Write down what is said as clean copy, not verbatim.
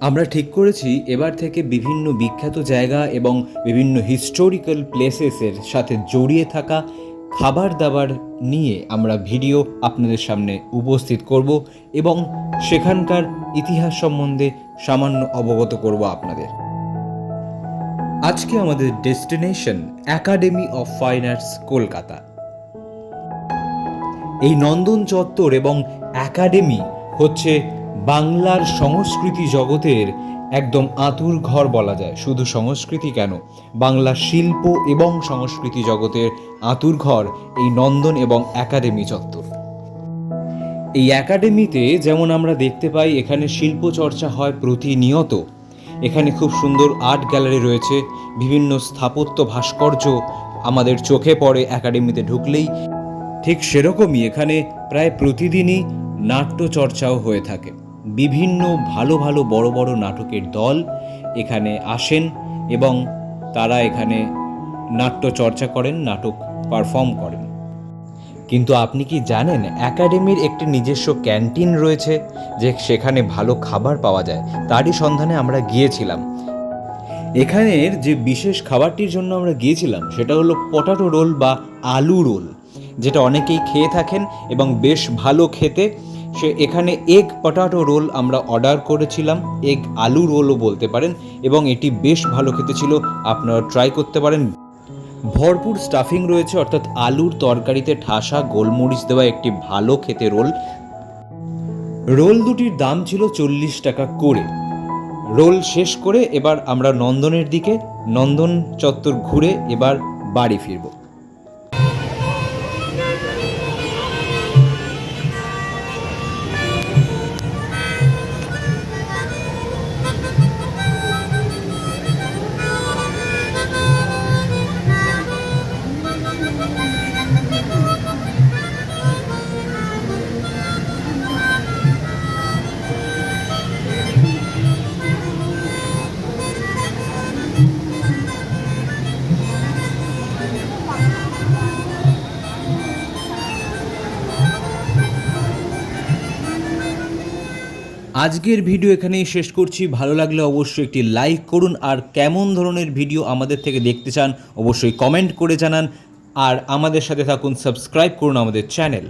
আমরা ঠিক করেছি এবার থেকে বিভিন্ন বিখ্যাত জায়গা এবং বিভিন্ন হিস্টোরিক্যাল প্লেসেসের সাথে জড়িয়ে থাকা খাবার দাবার নিয়ে আমরা ভিডিও আপনাদের সামনে উপস্থিত করব এবং সেখানকার ইতিহাস সম্বন্ধে সামান্য অবগত করব আপনাদের। আজকে আমাদের destination academy of fine arts Kolkata. এই নন্দন চত্বর এবং একাডেমি হচ্ছে বাংলার সংস্কৃতি জগতের একদম আঁতুর ঘর বলা যায়। শুধু সংস্কৃতি কেন, বাংলা শিল্প এবং সংস্কৃতি জগতের আঁতুর ঘর এই নন্দন এবং একাডেমি চত্বর। এই একাডেমিতে যেমন আমরা দেখতে পাই এখানে শিল্প চর্চা হয় প্রতিনিয়ত। এখানে খুব সুন্দর আর্ট গ্যালারি রয়েছে, বিভিন্ন স্থাপত্য ভাস্কর্য আমাদের চোখে পড়ে একাডেমিতে ঢুকলেই। ঠিক সেরকমই এখানে প্রায় প্রতিদিনই নাট্য চর্চাও হয়ে থাকে। বিভিন্ন ভালো ভালো বড় বড় নাটকের দল এখানে আসেন এবং তারা এখানে নাট্য চর্চা করেন, নাটক পারফর্ম করেন। কিন্তু আপনি কি জানেন একাডেমির একটি নিজস্ব ক্যান্টিন রয়েছে, যে সেখানে ভালো খাবার পাওয়া যায়? তারই সন্ধানে আমরা গিয়েছিলাম। এখানের যে বিশেষ খাবারটির জন্য আমরা গিয়েছিলাম সেটা হলো পটাটো রোল বা আলু রোল, যেটা অনেকেই খেয়ে থাকেন এবং বেশ ভালো খেতে। এখানে এগ পটাটো রোল আমরা অর্ডার করেছিলাম, এগ আলু রোলও বলতে পারেন, এবং এটি বেশ ভালো খেতে ছিল, আপনারা ট্রাই করতে পারেন। ভরপুর স্টাফিং রয়েছে, অর্থাৎ আলুর তরকারিতে ঠাসা গোলমরিচ দেওয়া একটি ভালো খেতে রোল। রোল দুটির দাম ছিল 40 টাকা করে। রোল শেষ করে এবার আমরা নন্দনের দিকে, নন্দন চত্বর ঘুরে এবার বাড়ি ফিরব। আজকের ভিডিও এখানেই শেষ করছি। ভালো লাগলে অবশ্যই একটি লাইক করুন, আর কেমন ধরনের ভিডিও আমাদের থেকে দেখতে চান অবশ্যই কমেন্ট করে জানান, আর আমাদের সাথে থাকুন, সাবস্ক্রাইব করুন আমাদের চ্যানেল।